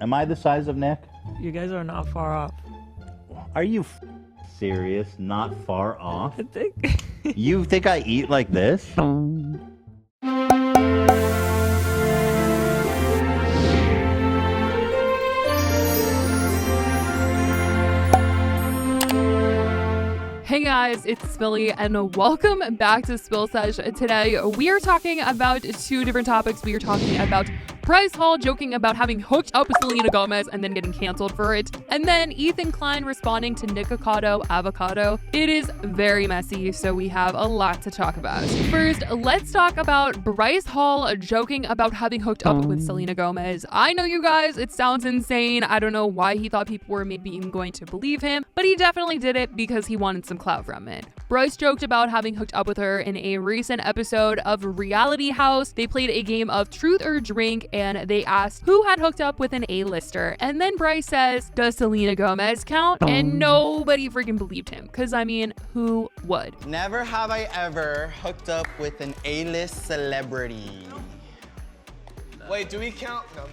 Am I the size of Nick? You guys are not far off. Are you serious? Not far off? I think. You think I eat like this? Hey guys, it's Spilly and welcome back to Spill Sesh. Today we are talking about two different topics. We are talking about Bryce Hall joking about having hooked up with Selena Gomez and then getting canceled for it. And then Ethan Klein responding to Nikocado Avocado. It is very messy, so we have a lot to talk about. First, let's talk about Bryce Hall joking about having hooked up with Selena Gomez. I know you guys, it sounds insane. I don't know why he thought people were maybe even going to believe him, but he definitely did it because he wanted some clout from it. Bryce joked about having hooked up with her in a recent episode of Reality House. They played a game of Truth or Drink and they asked who had hooked up with an A-lister. And then Bryce says, does Selena Gomez count? And nobody freaking believed him. Because I mean, who would? Never have I ever hooked up with an A-list celebrity. Wait, do we count? No.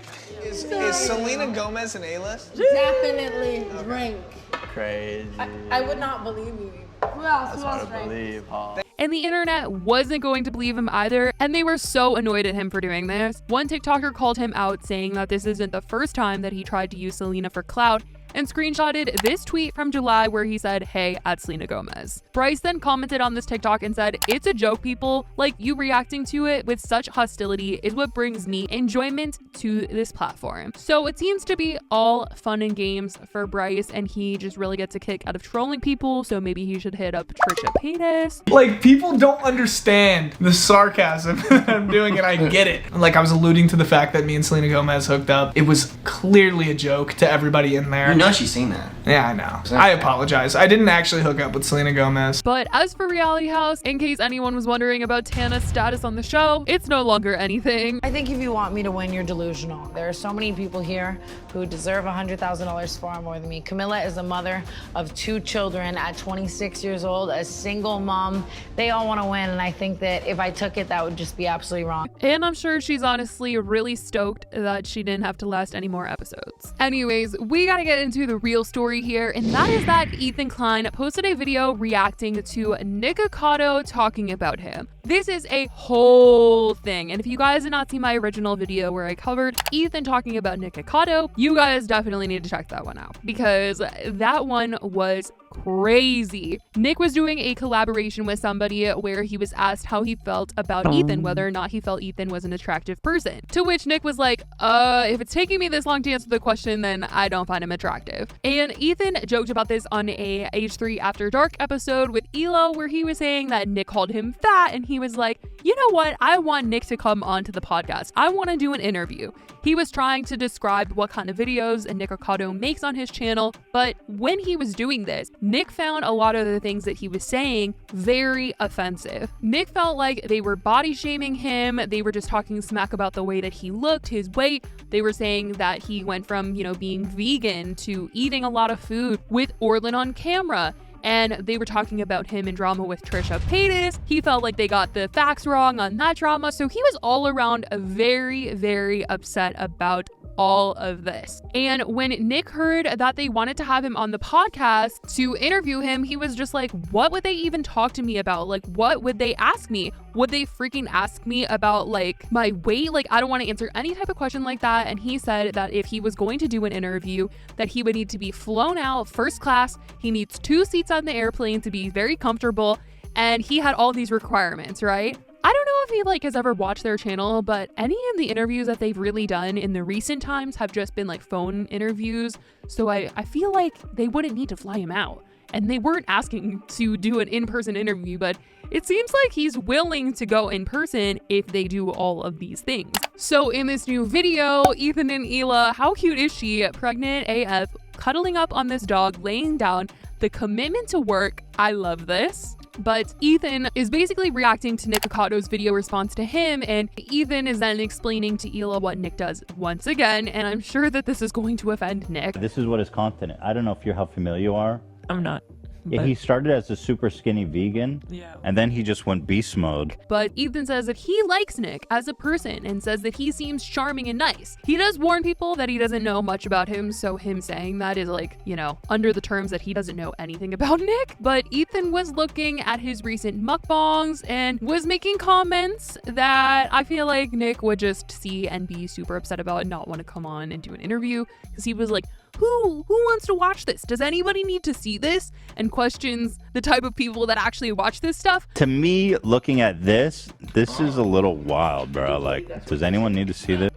Is Selena Gomez an A-list? Definitely drink. Crazy. I would not believe you. Who else? That's Who else hard to drank? believe, huh? And the internet wasn't going to believe him either, and they were so annoyed at him for doing this. One TikToker called him out, saying that this isn't the first time that he tried to use Selena for clout, and screenshotted this tweet from July where he said, "Hey, at Selena Gomez." Bryce then commented on this TikTok and said, "It's a joke, people. Like, you reacting to it with such hostility is what brings me enjoyment to this platform." So it seems to be all fun and games for Bryce, and he just really gets a kick out of trolling people, so maybe he should hit up Trisha Paytas. Like, people don't understand the sarcasm that I'm doing, and I get it. Like, I was alluding to the fact that me and Selena Gomez hooked up. It was clearly a joke to everybody in there. You know she's seen that. Yeah, I know. I apologize. I didn't actually hook up with Selena Gomez. But as for Reality House, in case anyone was wondering about Tana's status on the show, it's no longer anything. I think if you want me to win, you're delusional. There are so many people here who deserve $100,000 far more than me. Camilla is a mother of 2 children at 26 years old, a single mom. They all want to win, and I think that if I took it, that would just be absolutely wrong. And I'm sure she's honestly really stoked that she didn't have to last any more episodes. Anyways, we gotta get into the real story here, and that is that Ethan Klein posted a video reacting to Nikocado talking about him. This is a whole thing, and if you guys did not see my original video where I covered Ethan talking about Nikocado, you guys definitely need to check that one out because that one was crazy. Nick was doing a collaboration with somebody where he was asked how he felt about Ethan, whether or not he felt Ethan was an attractive person. To which Nick was like, if it's taking me this long to answer the question, then I don't find him attractive. And Ethan joked about this on a H3 After Dark episode with Elo where he was saying that Nick called him fat, and he was like, you know what? I want Nick to come onto the podcast. I want to do an interview. He was trying to describe what kind of videos Nikocado makes on his channel, but when he was doing this, Nick found a lot of the things that he was saying very offensive. Nick felt like they were body shaming him. They were just talking smack about the way that he looked, his weight. They were saying that he went from, being vegan to eating a lot of food with Orlin on camera. And they were talking about him in drama with Trisha Paytas. He felt like they got the facts wrong on that drama. So he was all around very, very upset about all of this. And when Nick heard that they wanted to have him on the podcast to interview him, he was just like, what would they even talk to me about? Like, what would they ask me? Would they freaking ask me about like my weight? Like, I don't want to answer any type of question like that. And he said that if he was going to do an interview, that he would need to be flown out first class. He needs 2 seats on the airplane to be very comfortable. And he had all these requirements, right? I don't know if he has ever watched their channel, but any of the interviews that they've really done in the recent times have just been like phone interviews. So I feel like they wouldn't need to fly him out. And they weren't asking to do an in-person interview, but it seems like he's willing to go in person if they do all of these things. So in this new video, Ethan and Hila, how cute is she? Pregnant AF, cuddling up on this dog, laying down, the commitment to work. I love this. But Ethan is basically reacting to Nicocado's video response to him, and Ethan is then explaining to Hila what Nick does once again, and I'm sure that this is going to offend Nick. This is what is continent. I don't know if how familiar you are. I'm not. Yeah, he started as a super skinny vegan, and then he just went beast mode. But Ethan says that he likes Nick as a person and says that he seems charming and nice. He does warn people that he doesn't know much about him, so him saying that is like, you know, under the terms that he doesn't know anything about Nick. But Ethan was looking at his recent mukbangs and was making comments that I feel like Nick would just see and be super upset about and not want to come on and do an interview, because he was like, who wants to watch this? Does anybody need to see this? And questions the type of people that actually watch this stuff. To me, looking at this is a little wild, bro. Like, does anyone need to see this?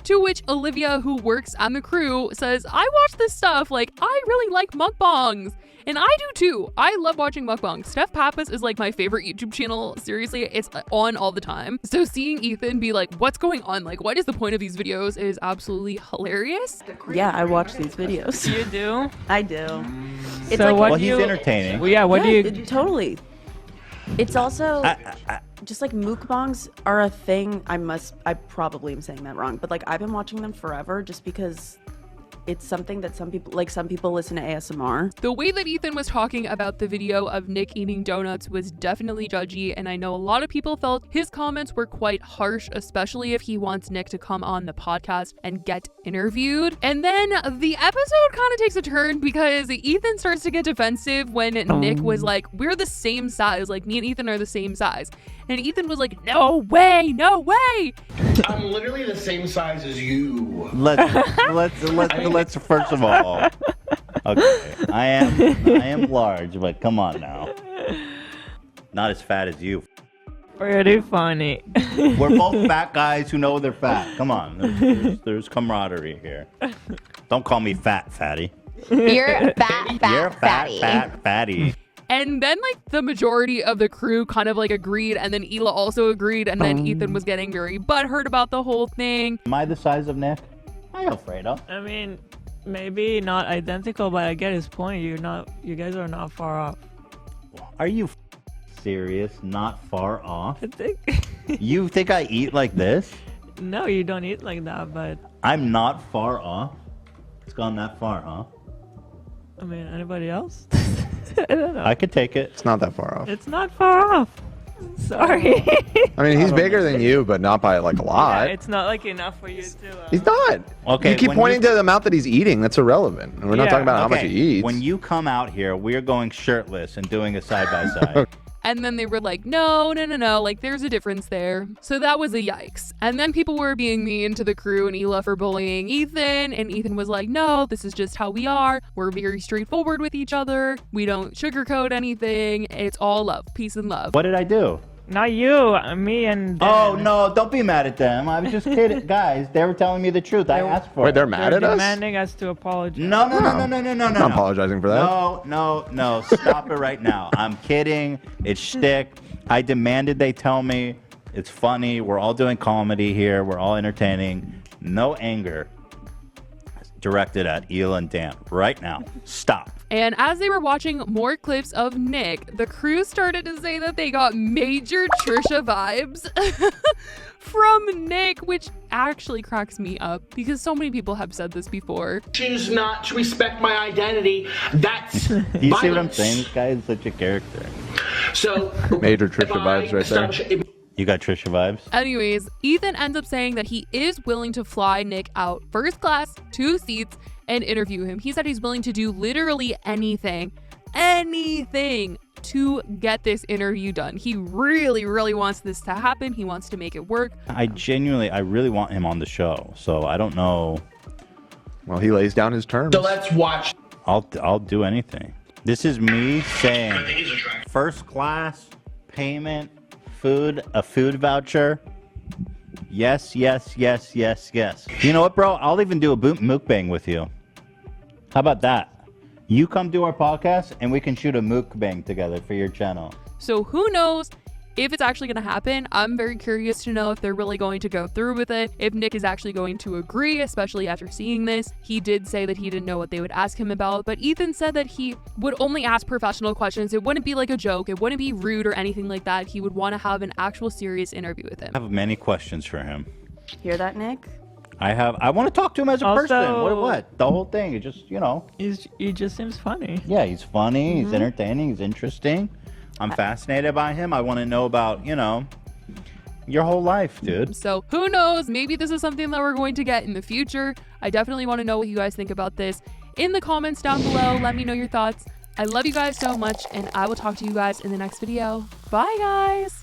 To which Olivia, who works on the crew, says, I watch this stuff. Like, I really like mukbangs. And I do too. I love watching mukbangs. Steph Pappas is like my favorite YouTube channel. Seriously, it's on all the time. So seeing Ethan be like, what's going on? Like, what is the point of these videos is absolutely hilarious. Yeah, I watch these videos. You do? I do. It's So like, what Well, do he's you... entertaining. Well, yeah, what do you... totally. It's also just like mukbangs are a thing. I probably am saying that wrong, but like I've been watching them forever just because it's something that some people listen to ASMR. The way that Ethan was talking about the video of Nick eating donuts was definitely judgy, and I know a lot of people felt his comments were quite harsh, especially if he wants Nick to come on the podcast and get interviewed. And then the episode kind of takes a turn because Ethan starts to get defensive when Nick was like, we're the same size, like me and Ethan are the same size. And Ethan was like, no way, no way. I'm literally the same size as you. Let's first of all, okay, I am large, but come on now, not as fat as you. Pretty funny. We're both fat guys who know they're fat. Come on, there's camaraderie here. Don't call me fat, fatty. You're fat, You're fatty. fat, fatty. And then like the majority of the crew kind of like agreed, and then Hila also agreed, and then Ethan was getting very butthurt about the whole thing. Am I the size of Nick? Hi, Alfredo. I mean, maybe not identical, but I get his point. You guys are not far off. Are you serious? Not far off? I think... You think I eat like this? No, you don't eat like that, but... I'm not far off? It's gone that far, huh? I mean, anybody else? I don't know. I could take it. It's not that far off. It's not far off. Sorry. I mean, he's bigger than you, but not by like a lot. Yeah, it's not like enough for you to... He's not. Okay, You keep when pointing to the amount that he's eating. That's irrelevant. And we're not Yeah. talking about how much Okay, he eats. when you come out here, we're going shirtless and doing a side-by-side. And then they were like, no, like there's a difference there. So that was a yikes. And then people were being mean to the crew and Hila for bullying Ethan. And Ethan was like, no, this is just how we are. We're very straightforward with each other. We don't sugarcoat anything. It's all love, peace and love. What did I do? Not you, me and Dan. Oh, no, don't be mad at them. I was just kidding. Guys, they were telling me the truth. I asked for Wait, it. they're mad They're at us? demanding us to apologize. No. I'm not apologizing for that. No. Stop it right now. I'm kidding. It's shtick. I demanded they tell me. It's funny. We're all doing comedy here. We're all entertaining. No anger directed at Hila and Dan right now. Stop. And as they were watching more clips of Nick, the crew started to say that they got major Trisha vibes from Nick, which actually cracks me up because so many people have said this before. Choose not to respect my identity. That's Do you see what I'm violence. saying? This guy is such a character. So Major if Trisha I vibes right there. establish- You got Trisha vibes? Anyways, Ethan ends up saying that he is willing to fly Nick out first class, 2 seats, and interview him. He said he's willing to do literally anything to get this interview done. He really, really wants this to happen. He wants to make it work. I really want him on the show. So I don't know. Well, he lays down his terms. So let's watch. I'll do anything. This is me saying first class, payment, food, a food voucher. Yes. You know what, bro? I'll even do a mukbang with you. How about that? You come do our podcast and we can shoot a mukbang together for your channel. So who knows if it's actually going to happen. I'm very curious to know if they're really going to go through with it, if Nick is actually going to agree, especially after seeing this. He did say that he didn't know what they would ask him about, but Ethan said that he would only ask professional questions. It wouldn't be like a joke. It wouldn't be rude or anything like that. He would want to have an actual serious interview with him. I have many questions for him. Hear that, Nick? I want to talk to him as a person. Also- What? The whole thing. It just, He just seems funny. Yeah, he's funny. He's entertaining. He's interesting. I'm fascinated by him. I want to know about, your whole life, dude. So who knows? Maybe this is something that we're going to get in the future. I definitely want to know what you guys think about this in the comments down below. Let me know your thoughts. I love you guys so much, and I will talk to you guys in the next video. Bye, guys.